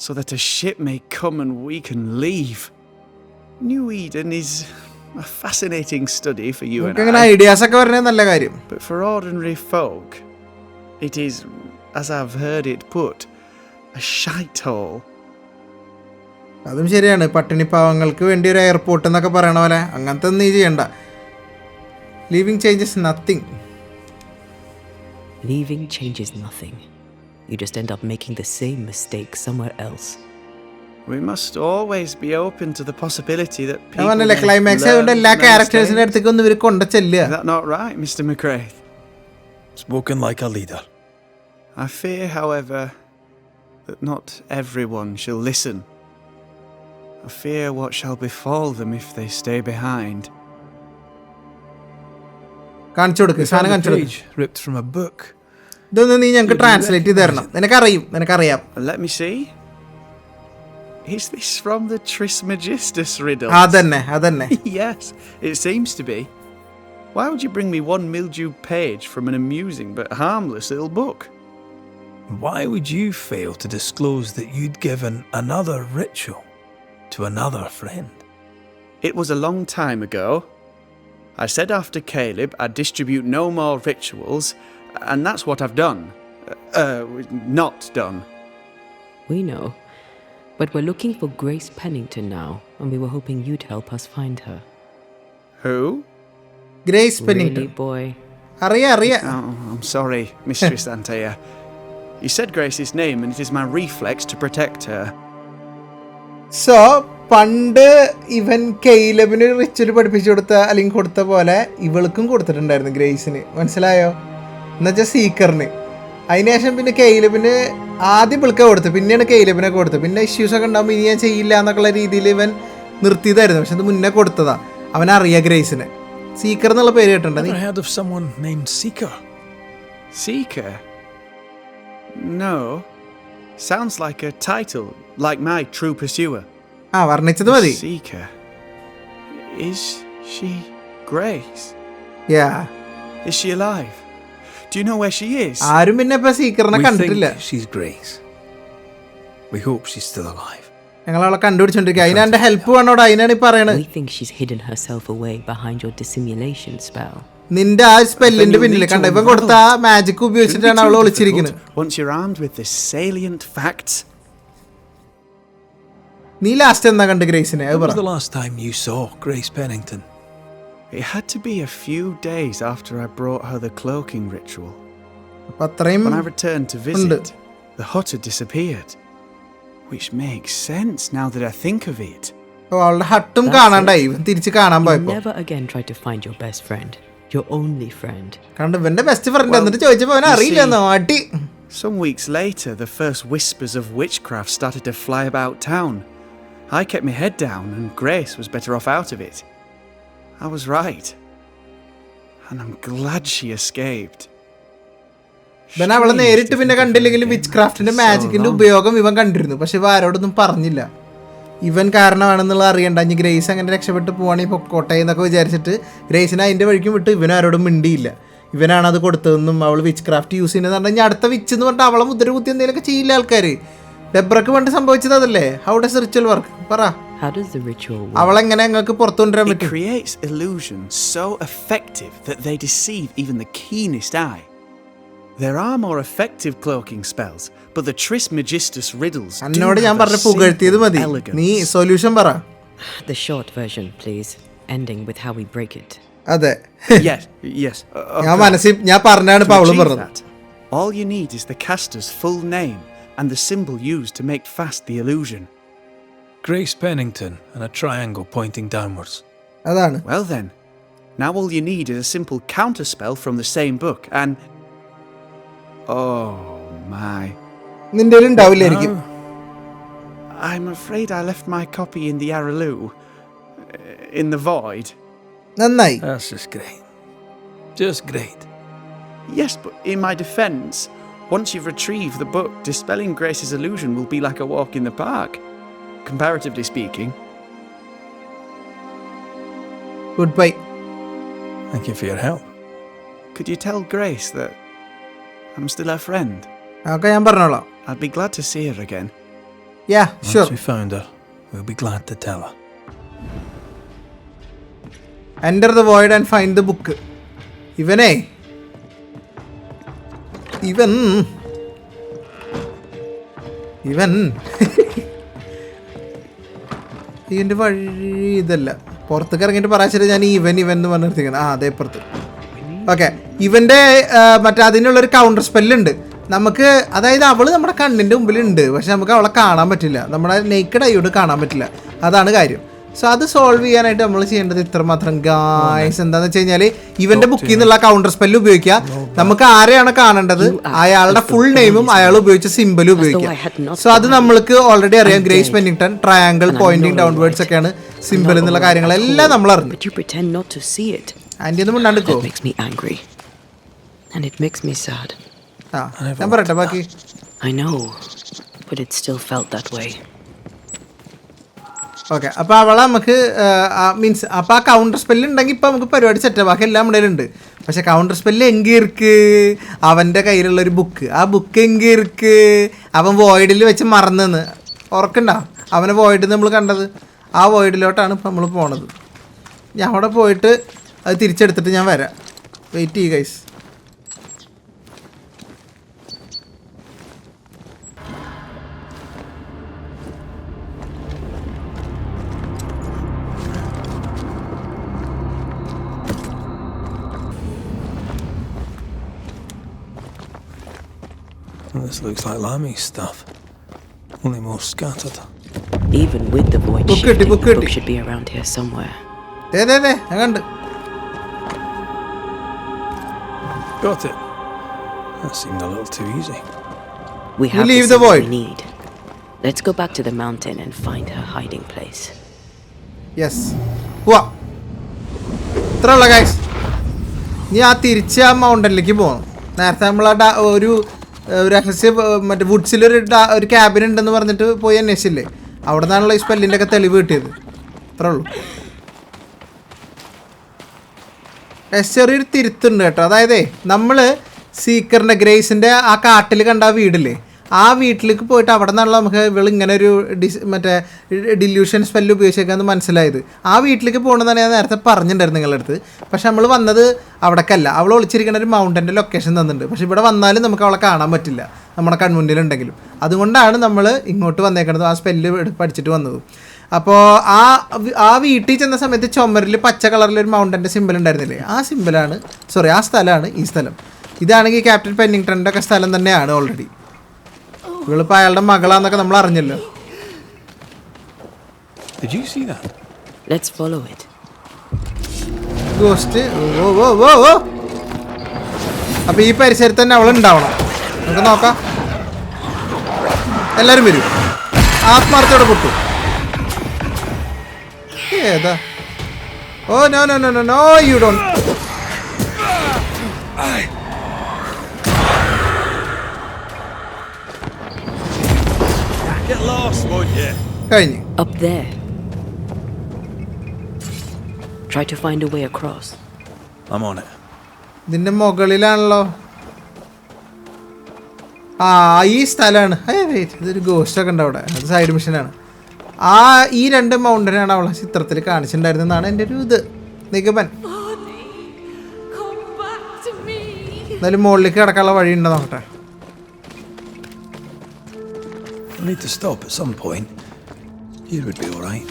so that a ship may come and we can leave. New Eden is a fascinating study for you and I. Ideas ഒക്കെ പറഞ്ഞാൽ നല്ല കാര്യം. But for ordinary folk, it is, as I've heard it put, a shite hole. അതും ശരിയാണ്. പട്ടിണി പാവങ്ങൾക്ക് വേണ്ടി ഒരു എയർപോർട്ട് എന്നൊക്കെ പറയണ പോലെ അങ്ങനത്തെ ഒന്നും നീ ചെയ്യണ്ട. Leaving changes nothing. Leaving changes nothing. You just end up making the same mistake somewhere else. We must always be open to the possibility that people ഞാൻ പറഞ്ഞില്ലേ may ക്ലൈമാക്സ് learn ആയതുകൊണ്ട് എല്ലാ from their ക്യാരക്ടേഴ്സിന്റെ mistakes. അടുത്തേക്ക് ഒന്ന് ഇവർ കൊണ്ട ചെല്ലുക. Is that not right, Mr. McCraith? Spoken like a leader. I fear, however, that not everyone shall listen. I fear what shall befall them if they stay behind. കാണിച്ചു കൊടുക്ക്, സാധനം കാണിച്ചു കൊടുക്ക്. Page ripped from a book. ഇതൊന്ന് നീ ഞങ്ങൾക്ക് translate ചെയ്ത് തരണം. നിനക്കറിയാം. Let me see. Is this from the Trismegistus riddle? അതന്നെ. Yes, it seems to be. Why would you bring me one mildewed page from an amusing but harmless little book? Why would you fail to disclose that you'd given another ritual to another friend? It was a long time ago. I said after Caleb I'd distribute no more rituals, and that's what I've done. Not done. We know. But we're looking for Grace Pennington now, and we were hoping you'd help us find her. Who? Grace Pennington. Really, boy? അറിയാം. Oh, I'm sorry, Mistress Antea. You said Grace's name, and it is my reflex to protect her. So പണ്ട് ഇവൻ കെയ്ലബിന് ritual പഠിപ്പിച്ചു കൊടുത്ത അല്ലെങ്കിൽ കൊടുത്ത പോലെ ഇവൾക്കും കൊടുത്തിട്ടുണ്ടായിരുന്നു ഗ്രേസിന്. മനസ്സിലായോ? എന്നുവെച്ചാൽ സീക്കറിന്. അതിനുശേഷം പിന്നെ കെയ്ലബിന് ആദ്യം ഇവൾക്ക് കൊടുത്തു, പിന്നെയാണ് കെയ്ലബിനെ കൊടുത്തത്. പിന്നെ ഇഷ്യൂസൊക്കെ ഉണ്ടാകുമ്പോൾ ഇനി ഞാൻ ചെയ്യില്ല എന്നൊക്കെയുള്ള രീതിയിൽ ഇവൻ നിർത്തിയതായിരുന്നു. പക്ഷെ അത് മുന്നേ കൊടുത്തതാ. അവനറിയാം ഗ്രേസിനെ. സീക്കർ എന്നുള്ള പേര് കേട്ടിട്ടുണ്ട്. Never heard of someone named Seeker? Seeker? No. Sounds like a title, like my true pursuer. വർണ്ണിച്ചത് മതി. Seeker. Is she Grace? Yeah. Is she alive? Do you know where she is? ആരും പിന്നെ ഇപ്പൊ സീക്കറിനെ We കണ്ടിട്ടില്ല. think she's Grace. We hope she's still alive. ഞങ്ങൾ അവളെ കണ്ടുപിടിച്ചോണ്ടിരിക്കുക. അതിന് എന്റെ help വേണോടാ. അതിനാണ് ഈ പറയണത്. We think she's hidden herself away behind your dissimulation spell. നിന്റെ ആ സ്പെല്ലിന്റെ പിന്നിൽ കണ്ട ഇവൻ കൊടുത്ത ആ മാജിക് ഉപയോഗിച്ചിട്ടാണ് അവൾ ഒളിച്ചിരിക്കുന്നത്. Once you're armed with the salient facts. നീ ലാസ്റ്റ് എന്നാ കണ്ട് ഗ്രേസിനെ? അത് When പറ. was the last time you saw Grace Pennington? It had to be a few days after I brought her the cloaking ritual. അപ്പൊ അത്രയും When I returned to visit, the hut had disappeared. Which makes sense now that I think of it. അവളുടെ ഹട്ടും കാണാണ്ടായി. ഇവൻ തിരിച്ച് കാണാൻ You പോയപ്പോ never again try to find your best friend, your only friend. കണ്ട ഇവന്റെ best friend എന്നിട്ട് ചോദിച്ചപ്പോ അവൻ അറിയില്ലെന്നോ അടി. Some weeks later, the first whispers of witchcraft started to fly about town. I kept my head down, and Grace was better off out of it. I was right. And I'm glad she escaped. ഇവൻ അവളെ നേരിട്ട് പിന്നെ കണ്ടില്ലെങ്കിലും which ക്രാഫ്റ്റിന്റെ മാജിക്കിന്റെ ഉപയോഗം ഇവൻ കണ്ടിരുന്നു. പക്ഷെ ഇവ ആരോടൊന്നും പറഞ്ഞില്ല. ഇവൻ കാരണമാണെന്നുള്ള അറിയണ്ട. ഇനി ഗ്രേസ് അങ്ങനെ രക്ഷപ്പെട്ട് പോവാണെങ്കിൽ പൊക്കോട്ടെ എന്നൊക്കെ വിചാരിച്ചിട്ട് ഗ്രേസിനെ അതിന്റെ വഴിക്കും വിട്ട് ഇവനും ആരോടും മിണ്ടിയില്ല. ഇവനാണ് അത് കൊടുത്തതെന്നും അവൾ വിച്ച് ക്രാഫ്റ്റ് യൂസ് ചെയ്യുന്നത് പറഞ്ഞാൽ അടുത്ത വിച്ച് എന്ന് പറഞ്ഞാൽ അവളെ മുദ്ര കുത്തി എന്തെങ്കിലുമൊക്കെ ചെയ്യില്ല ആൾക്കാർ. ഡെബ്രക്ക് പണ്ട് സംഭവിച്ചത് അതല്ലേ? How does ritual work? പറ. How does the ritual work? അവളെങ്ങനെ നിങ്ങൾക്ക് പുറത്തു കൊണ്ടുവരാൻ It പറ്റും? creates illusions so effective that they deceive even the keenest eye. There are more effective cloaking spells, but the Trismegistus riddles do എന്നോട് ഞാൻ have a പറഞ്ഞ പുകഴ്ത്തിയത് simple മതി. നീ elegance. Solution പറ. The short version, please, ending with how we break it. അതെ, Yes. ഞാൻ മനസ്സിൽ ഞാൻ പറഞ്ഞാണ് ഇപ്പൊ To അവളും achieve പറഞ്ഞത്. that, all you need is the caster's full name and the symbol used to make fast the illusion. Grace Pennington and a triangle pointing downwards. അതാണ്. Well then, now all you need is a simple counterspell from the same book and... Oh my. നിന്റെ ഉണ്ടാവില്ലായിരിക്കും. I'm afraid I left my copy in the Araloo. In the void. നന്നായി. That's just great. Just great. Yes, but in my defense, once you've retrieved the book, dispelling Grace's illusion will be like a walk in the park, comparatively speaking. Goodbye. Thank you for your help. Could you tell Grace that I'm still her friend? ഒക്കെ ഞാൻ പറഞ്ഞോളാം. I'd be glad to see her again. Yeah, sure. Once we found her, we'll be glad to tell her. Enter the void and find the book. ഇവൻ ഇതിൻ്റെ വഴി ഇതല്ല. പുറത്തേക്ക് ഇറങ്ങിയിട്ട് പറയാൻ ഞാൻ ഇവൻ എന്ന് പറഞ്ഞിരിക്കുന്നത്. അതേ പുറത്ത്. ഓക്കെ, ഇവൻ്റെ മറ്റേ അതിനുള്ളൊരു കൗണ്ടർ സ്പെല്ലുണ്ട് നമുക്ക്. അതായത് അവൾ നമ്മുടെ കണ്ണിൻ്റെ മുമ്പിലുണ്ട്, പക്ഷെ നമുക്ക് അവളെ കാണാൻ പറ്റില്ല. നമ്മുടെ നെയ്ക്കഡ് ഐയോട് കാണാൻ പറ്റില്ല. അതാണ് കാര്യം. സോ അത് സോൾവ് ചെയ്യാനായിട്ട് നമ്മൾ ചെയ്യേണ്ടത് ഇത്രമാത്രം ഗായ്സ്. എന്താണെന്ന് വെച്ച് കഴിഞ്ഞാൽ ഇവൻ്റെ ബുക്കിൽ നിന്നുള്ള കൗണ്ടർ സ്പെല്ല് ഉപയോഗിക്കുക. നമുക്ക് ആരെയാണ് കാണേണ്ടത് അയാളുടെ ഫുൾ നെയിമും അയാൾ ഉപയോഗിച്ച സിമ്പിളും ഉപയോഗിക്കുക. സോ അത് നമ്മൾക്ക് ഓൾറെഡി അറിയാം. ഗ്രേസ് പെന്നിങ്ടൺ, ട്രയാങ്കിൾ പോയിന്റിങ് ഡൗൺവേർഡ്സ് ഒക്കെയാണ് സിമ്പിൾ എന്നുള്ള കാര്യങ്ങളെല്ലാം നമ്മൾ അറിഞ്ഞു. ആൻറ്റി ഒന്നും മിണ്ടാണ്ടിക്കോ? ഞാൻ പറയട്ടെ ബാക്കി. I know, but it still felt that way. Okay, അപ്പോൾ അവളെ നമുക്ക് മീൻസ് അപ്പോൾ ആ കൗണ്ടർ സ്പെല്ല് ഉണ്ടെങ്കിൽ ഇപ്പോൾ നമുക്ക് പരിപാടി സെറ്റ് ബാക്കി എല്ലാം നമ്മുടെ ഉണ്ട്. പക്ഷെ കൗണ്ടർ സ്പെല്ല് എങ്കിർക്ക് അവൻ്റെ കയ്യിലുള്ളൊരു ബുക്ക്, ആ ബുക്ക് എങ്കിർക്ക് അവൻ വോയിഡിൽ വെച്ച് മറന്നെന്ന് ഓർക്കണ്ട. അവനെ വോയിഡിൽ നമ്മൾ കണ്ടത്, ആ വോയിഡിലോട്ടാണ് ഇപ്പോൾ നമ്മൾ പോണത്. ഞാൻ അവിടെ പോയിട്ട് അത് തിരിച്ചെടുത്തിട്ട് ഞാൻ വരാം. വെയിറ്റ് ചെയ്യ് guys. Well, this looks like Lammy's stuff. Only more scattered. Even with the void Book shifting, it, the book should be around here somewhere. ഞാൻ കണ്ട്. Got it. That seemed a little too easy. We have leave the the void. we need. Let's go back to the mountain and find her hiding place. Yes, പോവാ. ഇത്രയുള്ള guys. നീ ആ തിരിച്ച് ആ മൗണ്ടനിലേക്ക് പോകണം. നേരത്തെ നമ്മൾ ഒരു രഹസ്യ മറ്റേ വുഡ്സിലൊരു ക്യാബിൻ ഉണ്ടെന്ന് പറഞ്ഞിട്ട് പോയി അന്വേഷിച്ചില്ലേ, അവിടെ നിന്നാണല്ലോ ഈ സ്പെല്ലിൻ്റെ ഒക്കെ തെളിവ് കിട്ടിയത്. അത്രേ ഉള്ളൂ. ചെറിയൊരു തിരുത്തുണ്ട് കേട്ടോ. അതായത് നമ്മൾ സീക്കറിൻ്റെ ഗ്രേസിൻ്റെ ആ കാട്ടിൽ കണ്ട ആ വീടില്ലേ, ആ വീട്ടിലേക്ക് പോയിട്ട് അവിടെ നിന്നുള്ള നമുക്ക് ഇവൾ ഇങ്ങനെ ഒരു മറ്റേ ഡില്യൂഷൻ സ്പെല്ല് ഉപയോഗിച്ചേക്കാന്ന് മനസ്സിലായത്. ആ വീട്ടിലേക്ക് പോകണമെന്നാണ് ഞാൻ നേരത്തെ പറഞ്ഞിട്ടുണ്ടായിരുന്നു നിങ്ങളുടെ അടുത്ത്. പക്ഷെ നമ്മൾ വന്നത് അവിടേക്കല്ല, അവൾ ഒളിച്ചിരിക്കുന്ന ഒരു മൗണ്ടൻ്റെ ലൊക്കേഷൻ തന്നിട്ടുണ്ട്. പക്ഷെ ഇവിടെ വന്നാലും നമുക്ക് അവളെ കാണാൻ പറ്റില്ല, നമ്മുടെ കൺമുന്നിലുണ്ടെങ്കിലും. അതുകൊണ്ടാണ് നമ്മൾ ഇങ്ങോട്ട് വന്നേക്കണത്, ആ സ്പെല്ല് പഠിച്ചിട്ട് വന്നത്. അപ്പോൾ ആ വീട്ടിൽ ചെന്ന സമയത്ത് ചുമരിൽ പച്ച കളറിലൊരു മൗണ്ടൻ്റെ സിമ്പിൾ ഉണ്ടായിരുന്നില്ലേ, ആ സിമ്പിളാണ്, ആ സ്ഥലമാണ് ഈ സ്ഥലം. ഇതാണെങ്കിൽ ക്യാപ്റ്റൻ പെന്നിങ്ടണിൻ്റെ ഒക്കെ സ്ഥലം തന്നെയാണ് ഓൾറെഡി. ഇവളിപ്പോൾ അയാളുടെ മകളാന്നൊക്കെ നമ്മൾ അറിഞ്ഞല്ലോ. Did you see that? Let's follow it. Ghost. Oh. അപ്പോൾ ഈ പരിസരത്ത് തന്നെ അവൾ ഉണ്ടാവണം. നമുക്ക് നോക്കാം. എല്ലാവരും വരും. ആത്മാർത്ഥയോടെ പൊട്ടു. ഏതാ? Oh no you don't. Get lost, won't you? കഴിഞ്ഞു. Up there. Try to find a way across. I'm on it. ഇതിൻ്റെ മുകളിലാണല്ലോ. ആ ഈ സ്ഥലമാണ്. ഇതൊരു ഗോസ്റ്റൊക്കെ ഉണ്ട് അവിടെ, അത് സൈഡ് മിഷനാണ്. ഈ രണ്ട് മൗണ്ടനാണ് അവളെ ചിത്രത്തിൽ കാണിച്ചിട്ടുണ്ടായിരുന്നെന്നാണ് എൻ്റെ ഒരു നിഗമൻ. എന്തായാലും മുകളിലേക്ക് കിടക്കാനുള്ള വഴി ഉണ്ടോ നോക്കട്ടെ. I need to stop at some point. Here would be all right.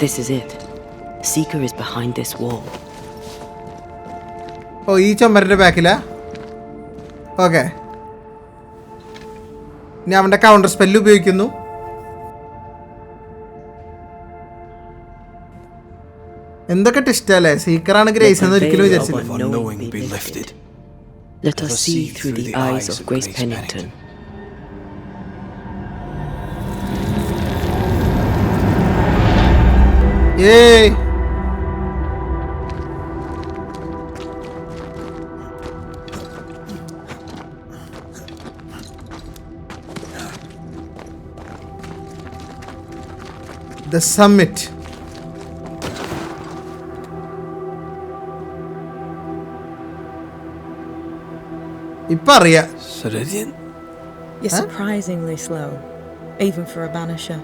This is it. Seeker is behind this wall. ഓ ഈ ചുമരിൻ്റെ ബാക്കിലാ. ഓക്കെ, ഇനി അവൻ്റെ കൗണ്ടർ സ്പെല്ല് ഉപയോഗിക്കുന്നു. എന്തൊക്കെ ടെസ്റ്റല്ലേ. സീക്കറാണ് ഗ്രേസ് എന്ന് ഒരിക്കലും വിചാരിച്ചില്ല. Of unknowing be lifted. Let us see through the eyes of Grace Pennington. ഏയ് The summit. ഇപ്പൊ അറിയാ. Ceridian? You're surprisingly slow, even for a banisher.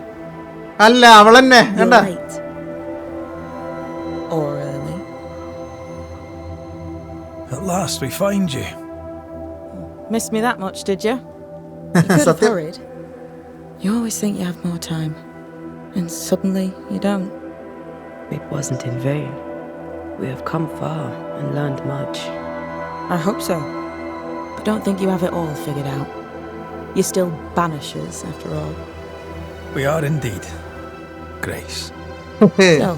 അല്ല അവളെന്നെ You're കണ്ട. late. Or early. At last we find you. Missed me that much, did you? You could have Satya. hurried. You always think you have more time, and suddenly you don't. It wasn't in vain. We have come far and learned much. I hope so. But don't think you have it all figured out. You're still banishers, after all. We are indeed. Grace. So,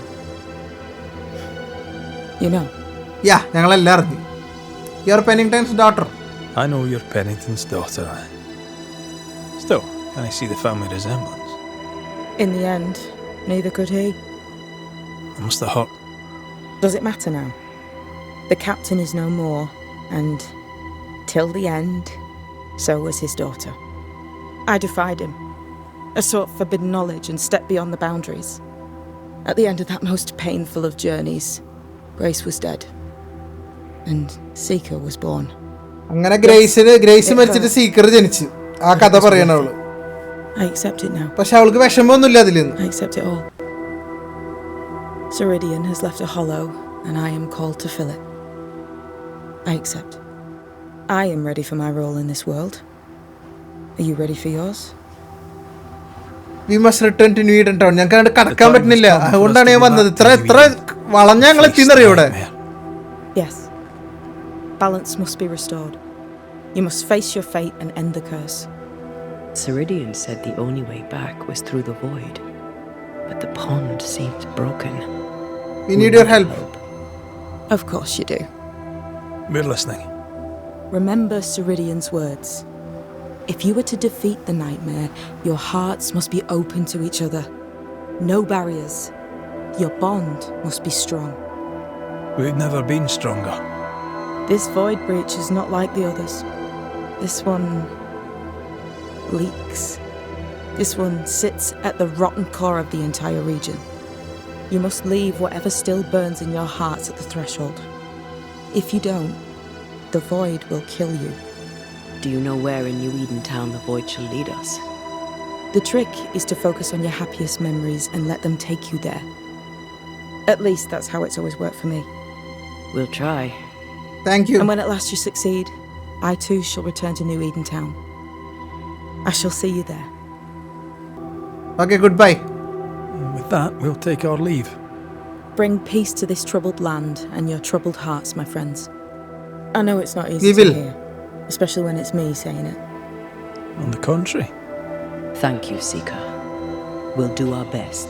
you know. Yeah ഞങ്ങളെല്ലാം അറിഞ്ഞു. Your Pennington's daughter. I know you're Pennington's daughter. Still, can I see the family resemblance? In the end, neither could he. It must have hurt. Does it matter now? The captain is no more, And till the end, so was his daughter. I defied him. I sought forbidden knowledge and stepped beyond the boundaries. At the end of that most painful of journeys, Grace was dead. And Seeker was born. അങ്ങനെ grace മരിച്ചിട്ട് seeker ജനിച്ചു. ആ കഥ പറയണ അവള്. I accept it now. പക്ഷെ അവൾക്ക് വിഷമമൊന്നുമില്ല അതിലൊന്നും. I accept it all. Ceridian has left a hollow, and I am called to fill it. I accept. I am ready for my role in this world. Are you ready for yours? We must return to New Eden Town. ഞങ്ങൾക്ക് അങ്ങോട്ട് കടക്കാൻ പറ്റുന്നില്ല. അതുകൊണ്ടാണ് ഞാൻ വന്നത്. ഇത്ര വളഞ്ഞ ഞങ്ങൾ എത്തിയെന്നറിയോ ഇവിടെ. Yes. Balance must be restored. You must face your fate and end the curse. Ceridian said the only way back was through the void, but the pond seemed broken. We need your help. Of course you do. We're listening. Remember Ceridian's words. If you were to defeat the nightmare, your hearts must be open to each other. No barriers. Your bond must be strong. We've never been stronger. This void breach is not like the others. This one leaks. This one sits at the rotten core of the entire region. You must leave whatever still burns in your hearts at the threshold. If you don't, the void will kill you. Do you know where in New Eden Town the void shall lead us? The trick is to focus on your happiest memories and let them take you there. At least that's how it's always worked for me. We'll try. Thank you. And when at last you succeed, I too shall return to New Eden Town. I shall see you there. Okay, goodbye. With that, we'll take our leave. Bring peace to this troubled land and your troubled hearts, my friends. I know it's not easy We to will. hear, especially when it's me saying it. On the contrary. Thank you, Seeker. We'll do our best.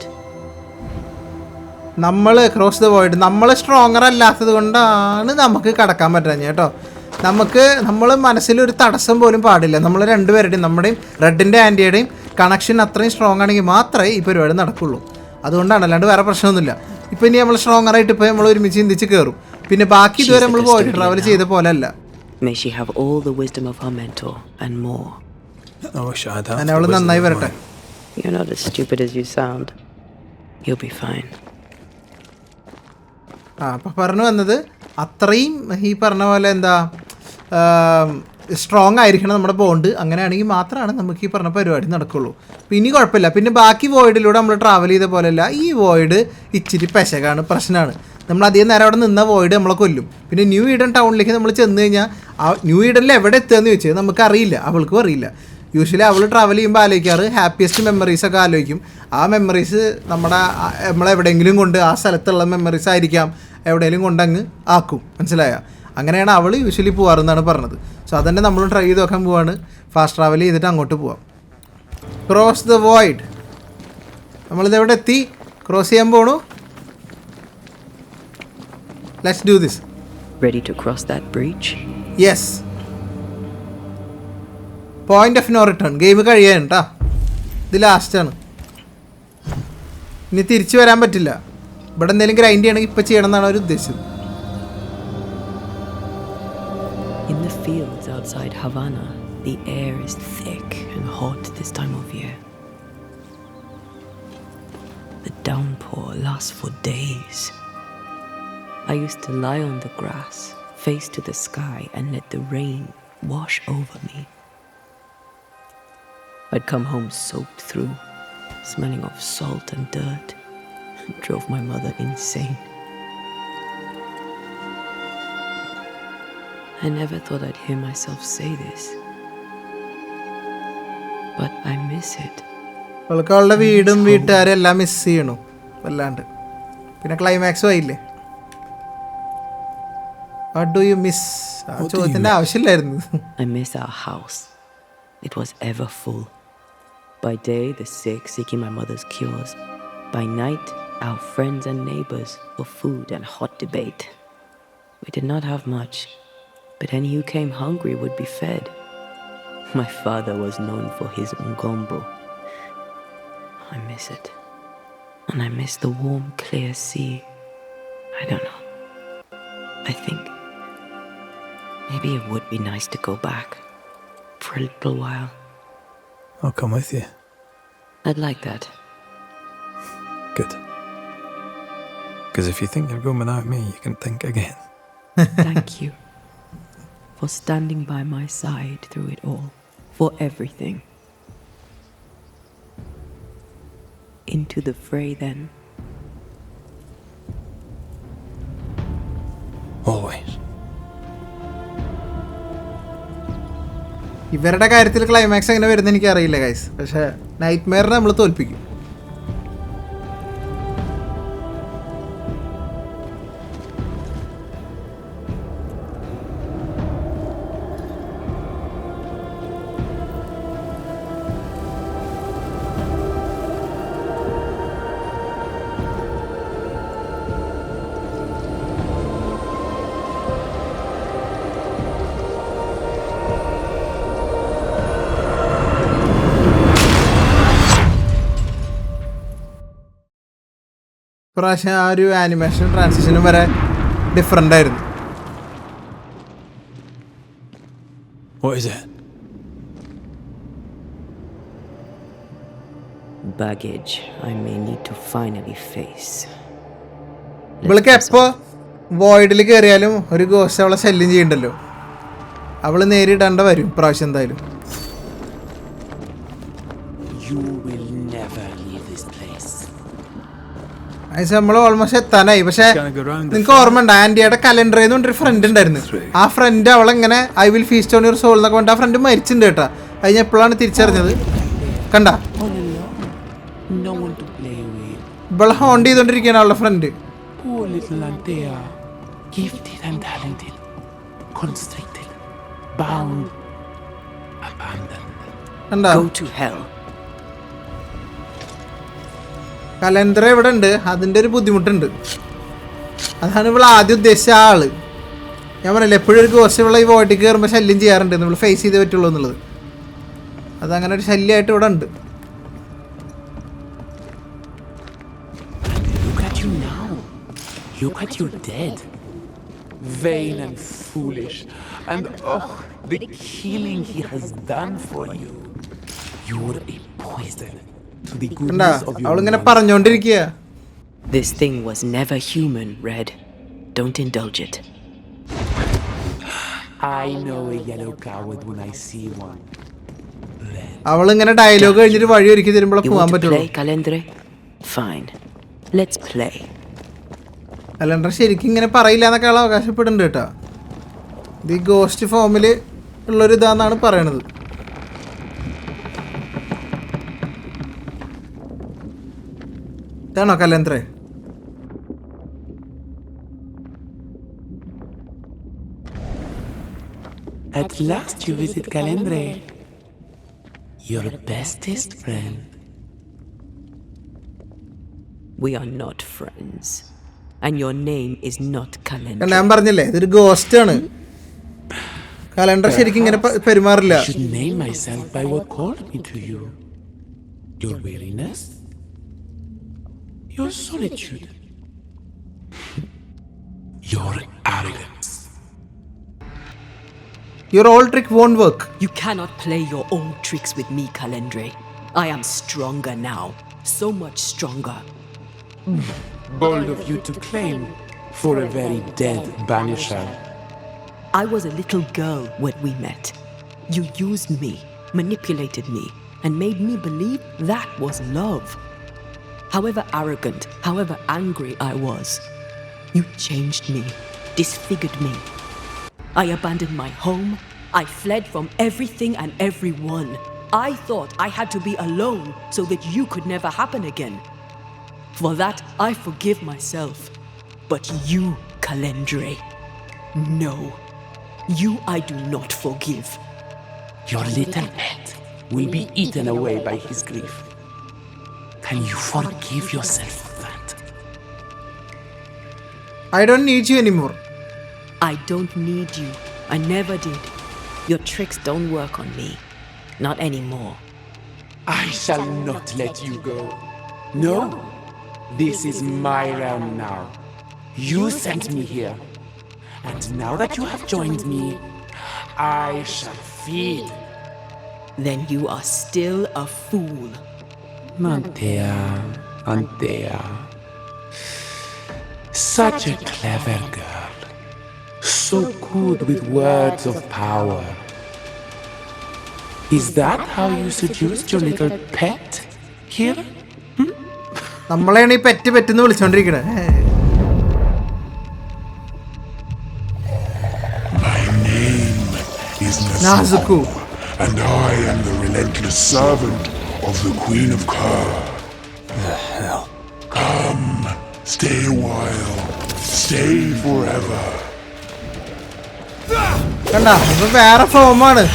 നമ്മൾ cross the void നമ്മൾ stronger അല്ലാത്തത് കൊണ്ടാണ് നമുക്ക് കടക്കാൻ പറ്റുന്നത് കേട്ടോ. നമ്മൾ മനസ്സിലൊരു തടസ്സം പോലും പാടില്ല. നമ്മൾ രണ്ടുപേരുടെയും നമ്മുടെയും റെഡിൻ്റെ ആൻറ്റിയുടെയും കണക്ഷൻ അത്രയും സ്ട്രോങ് ആണെങ്കിൽ മാത്രമേ ഈ പരിപാടി നടക്കുള്ളൂ. അതുകൊണ്ടാണ്, അല്ലാണ്ട് വേറെ പ്രശ്നമൊന്നുമില്ല. ഇപ്പോൾ ഇനി നമ്മൾ സ്ട്രോങ്ങറായിട്ട് ഇപ്പോൾ നമ്മൾ ഒരുമിച്ച് ചിന്തിച്ച് കയറും. പിന്നെ ബാക്കി ഇതുവരെ നമ്മൾ വോയിഡ് ട്രാവൽ ചെയ്ത പോലെ അല്ല. May she have all the wisdom of her mentor and more. I wish I had half അങ്ങനെ the അവൾ wisdom നന്നായി of വരട്ടെ. mine. You're not as stupid as you sound. You'll be fine. അപ്പം പറഞ്ഞു വന്നത് അത്രയും ഈ പറഞ്ഞ പോലെ എന്താ സ്ട്രോങ് ആയിരിക്കണം നമ്മുടെ ബോണ്ട്. അങ്ങനെയാണെങ്കിൽ മാത്രമാണ് നമുക്ക് ഈ പറഞ്ഞ പരിപാടി നടക്കുള്ളൂ. പിന്നെ കുഴപ്പമില്ല. പിന്നെ ബാക്കി വോയിഡിലൂടെ നമ്മൾ ട്രാവൽ ചെയ്ത പോലെയല്ല. ഈ വോയിഡ് ഇച്ചിരി പെശകാണ്, പ്രശ്നമാണ്. നമ്മൾ അധികം നേരം അവിടെ നിന്ന വോയിഡ് നമ്മളെ കൊല്ലും. പിന്നെ ന്യൂ ഈഡൻ ടൗണിലേക്ക് നമ്മൾ ചെന്ന് കഴിഞ്ഞാൽ ആ ന്യൂ ഈഡനിൽ എവിടെ എത്തുകയെന്ന് ചോദിച്ചാൽ നമുക്കറിയില്ല, അവൾക്കും അറിയില്ല. യൂഷ്വലി അവൾ ട്രാവൽ ചെയ്യുമ്പോൾ ആലോചിക്കാറ് ഹാപ്പിയസ്റ്റ് മെമ്മറീസൊക്കെ ആലോചിക്കും. ആ മെമ്മറീസ് നമ്മളെവിടെയെങ്കിലും കൊണ്ട് ആ സ്ഥലത്തുള്ള മെമ്മറീസ് ആയിരിക്കാം എവിടെയെങ്കിലും കൊണ്ടങ്ങ് ആക്കും. മനസ്സിലായ? അങ്ങനെയാണ് അവൾ യൂഷ്വലി പോകാറെന്നാണ് പറഞ്ഞത്. സോ അതന്നെ നമ്മൾ ട്രൈ ചെയ്ത് നോക്കാൻ പോവാണ്. ഫാസ്റ്റ് ട്രാവൽ ചെയ്തിട്ട് അങ്ങോട്ട് പോവാം. Cross the void. നമ്മളിതെവിടെ എത്തി? ക്രോസ് ചെയ്യാൻ പോണു. Let's do this. Ready to cross that breach? Yes. Point of no return. Game കഴിയാൻ കേട്ടോ. ഇത് ലാസ്റ്റാണ്. ഇനി തിരിച്ചു വരാൻ പറ്റില്ല. ഇവിടെ എന്തെങ്കിലും ഗ്രൈൻഡ് ചെയ്യണമെങ്കിൽ ഇപ്പം ചെയ്യണം എന്നാണ് അവർ ഉദ്ദേശിച്ചത്. In the fields outside Havana, the air is thick and hot this time of year. The downpour lasts for days. I used to lie on the grass, face to the sky, and let the rain wash over me. I'd come home soaked through, smelling of salt and dirt. It drove my mother insane. I never thought I'd hear myself say this, but I miss it. അവൾക്ക് അവളുടെ വീടും വീട്ടുകാരും എല്ലാം miss ചെയ്യണു വല്ലാണ്ട്. പിന്നെ ക്ലൈമാക്സും ആയില്ലേ. What do you miss? ആ ചോദ്യത്തിൻ്റെ ആവശ്യമില്ലായിരുന്നു. I miss our house. It was ever full. By day, the sick seeking my mother's cures. By night, our friends and neighbors for food and hot debate. We did not have much, but any who came hungry would be fed. My father was known for his ngombo. I miss it. And I miss the warm, clear sea. I don't know. I think Maybe it would be nice to go back for a little while. I'll come with you. I'd like that. Good. Because if you think you're going without me, you can think again. Thank you for standing by my side through it all. For everything. Into the fray then. Always. ഇവരുടെ കാര്യത്തിൽ climax എങ്ങനെ വരുന്നത് എനിക്കറിയില്ല guys. പക്ഷേ night മെയറിനെ നമ്മൾ തോൽപ്പിക്കും. പ്രാവശ്യം ആ ഒരു ആനിമേഷൻ ട്രാൻസിഷനും വരെ ഡിഫറെൻ്റ് ആയിരുന്നു. What is it? Baggage I may need to finally face. ഇവൾക്ക് എപ്പോൾ വോയിഡിൽ കയറിയാലും ഒരു ഗോസ്റ്റ് അവളെ ശല്യം ചെയ്യണ്ടല്ലോ. അവൾ നേരിടേണ്ട വരും പ്രാവശ്യം എന്തായാലും. You will never leave this place. നമ്മൾ ഓൾമോസ്റ്റ് എത്താനായി. പക്ഷെ നിങ്ങൾക്ക് ഓർമ്മ ഉണ്ട് ആൻറ്റിയുടെ കലണ്ടറിൽ നിന്ന് കൊണ്ടൊരു ഫ്രണ്ട് ഉണ്ടായിരുന്നു. ആ ഫ്രണ്ട് അവളെങ്ങനെ I will feast on your soul എന്നൊക്കെ പറഞ്ഞിട്ട് ആ ഫ്രണ്ട് മരിച്ചിട്ടുണ്ട് കേട്ടാ. അതിന് എപ്പോഴാണ് തിരിച്ചറിഞ്ഞത് കണ്ട. No one to play with. ഇവളെ ഹോണ്ട് ചെയ്തോണ്ടിരിക്കുകയാണ് അവളുടെ front. Poor little Antea. Gifted and talented. Constricted. Bound. Abandoned. കണ്ടാ Go to hell. കലണ്ടർ എവിടെ ഉണ്ട് അതിൻ്റെ ഒരു ബുദ്ധിമുട്ടുണ്ട്. അതാണ് ഇവൾ ആദ്യം ഉദ്ദേശിച്ച ആള്. ഞാൻ പറഞ്ഞില്ല എപ്പോഴും ഒരു ഗോസ്റ്റ് ഇവളെ ഈ വോട്ടിൽ കയറുമ്പോൾ ശല്യം ചെയ്യാറുണ്ട്. നമ്മൾ ഫേസ് ചെയ്തേ പറ്റുള്ളൂ എന്നുള്ളത്. അതങ്ങനെ ഒരു ശല്യമായിട്ട് ഇവിടെ ഉണ്ട്. Look at you now. Look at you dead. Vain and foolish. And the killing he has done for you. You're a poison to the കണ്ടാ goodness of your അവളിങ്ങനെ mind. പറഞ്ഞോണ്ടിരിക്കുക. This thing was never human, Red. Don't indulge it. I know a yellow coward when I see one. അവളിങ്ങനെ dialogue കഴിഞ്ഞിട്ട് വഴി ഒരുക്കി തരുമ്പോഴേ You പോകാൻ want to പറ്റുള്ളൂ. play, Calendre? Fine. Let's play. Calendar ശരിക്കും ഇങ്ങനെ പറയില്ല എന്നൊക്കെ ആൾ അവകാശപ്പെടുന്നുണ്ട് കേട്ടോ. ഇത് ഈ ഗോസ്റ്റ് ഫോമിൽ ഉള്ളൊരു ഇതാന്നാണ് പറയണത്. ഇതാണോ കലണ്ടറെ? At last you visit Calendre. Your bestest friend. We are not friends. And your name is not Calendre. ഞാൻ പറഞ്ഞില്ലേ ഇതൊരു ഗോസ്റ്റ് ആണ്. കലണ്ടർ ശരിക്കും ഇങ്ങനെ പെരുമാറില്ല. I should name myself by what called me to you. Your weariness. Your solitude. Your arrogance. Your old trick won't work. You cannot play your old tricks with me, Calendre. I am stronger now. So much stronger. Bold of you to claim for a very dead Banisher. I was a little girl when we met. You used me, manipulated me, and made me believe that was love. However arrogant, however angry I was, you changed me, disfigured me. I abandoned my home. I fled from everything and everyone. I thought I had to be alone so that you could never happen again. For that, I forgive myself. But you, Calendre, no. You I do not forgive. Your little pet will be eaten away by his grief. Can you forgive yourself for that? I don't need you anymore. I don't need you. I never did. Your tricks don't work on me. Not anymore. I shall not let you go. No. This is my realm now. You sent me here. And now that you have joined me, I shall feed. Then you are still a fool. Antea. Such a clever girl. So good with words of power. Is that how you seduced your little pet here? നമ്മളെയാണ് ഈ pet പെറ്റെന്ന് വിളിച്ചോണ്ടിരിക്കണേ. My name is Nazuku, and I am the relentless servant of the Queen of Kerr. The hell? Come, stay a while, stay forever. കണ്ടാ ഇത് വേറെ ഫോമാണ്.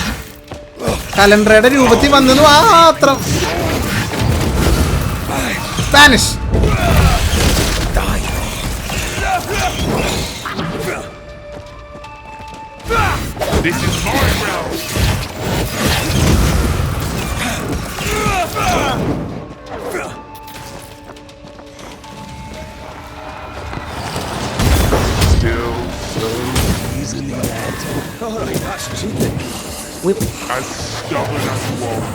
കലണ്ടറുടെ രൂപത്തിൽ വന്നെന്ന് മാത്രം. Spanish. This is my realm. Still so easily led. Alright, that's cheating. As stubborn as you are.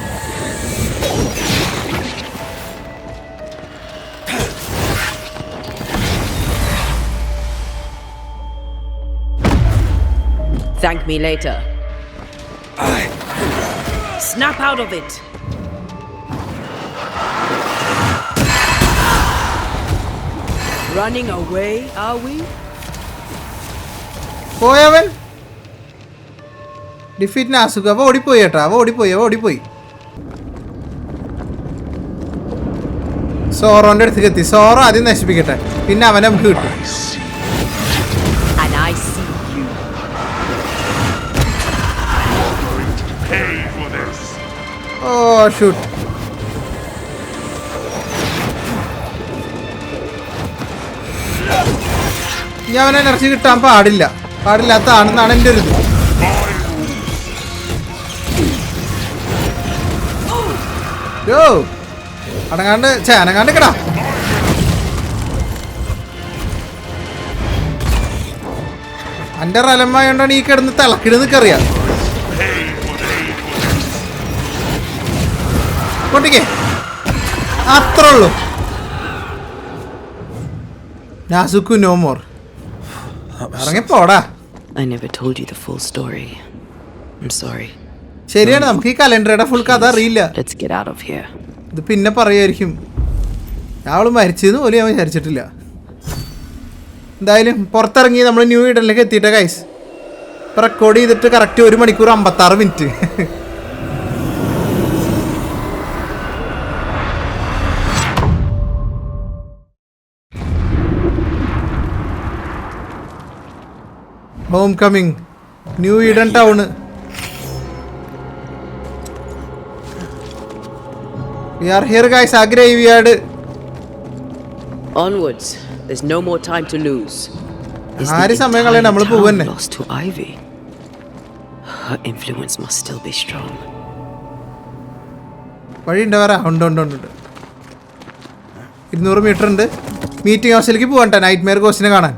Thank me later. Snap out of it. Running away, are we? പോയവൻ defeat നാസുക. അവ ഓടിപ്പോയി കേട്ടോ, അവ ഓടിപ്പോയി. സോറോന്റെ അടുത്തേക്ക് എത്തി. സോറോ ആദ്യം നശിപ്പിക്കട്ടെ, പിന്നെ അവനെ നമുക്ക് കിട്ടും. And I see you. Pay for this. Oh shoot. ഇനി അവനെ എനർജി കിട്ടാൻ പാടില്ലാത്തതാണെന്നാണ് എൻ്റെ ഒരു ഇത്. യോ അനങ്ങാണ്ട് കിടാ. എൻ്റെ റലമായോണ്ടാണ് ഈ കിടന്ന് തിളക്കിടുന്നൊക്കെ അറിയാം. കൊണ്ടിക്കേ അത്രേ ഉള്ളൂ. നാസുക്കു നോ മോർ. ഇറങ്ങിപ്പോടാ. I never told you the full story. I'm sorry. ശരിയാണ്, നമുക്ക് ഈ കലണ്ടറുടെ ഫുൾ കഥ അറിയില്ല. Let's get out of here. ഇത് പിന്നെ പറയുമായിരിക്കും. അവള് മരിച്ചെന്ന് പോലും ഞാൻ വിചാരിച്ചിട്ടില്ല. എന്തായാലും പുറത്തിറങ്ങി നമ്മൾ ന്യൂ ഈഡനിലേക്ക് എത്തിയിട്ടേ ഗൈസ്. ഇപ്പം റെക്കോർഡ് ചെയ്തിട്ട് കറക്റ്റ് 1 മണിക്കൂർ 56 minute. Home coming new Eden town. We are here guys, a graveyard. Onwards. There's no more time to lose. Is ആര് സമയങ്ങളെ നമ്മൾ പോവന്നെ. lost to Ivy? Her influence must still be strong. വഴിയുണ്ട് വരാ. ഉണ്ട് 200 metre ഉണ്ട്. Meeting ഹൗസിലേക്ക് പോകണ്ട night Meyer കോസ്റ്റിനെ കാണാൻ.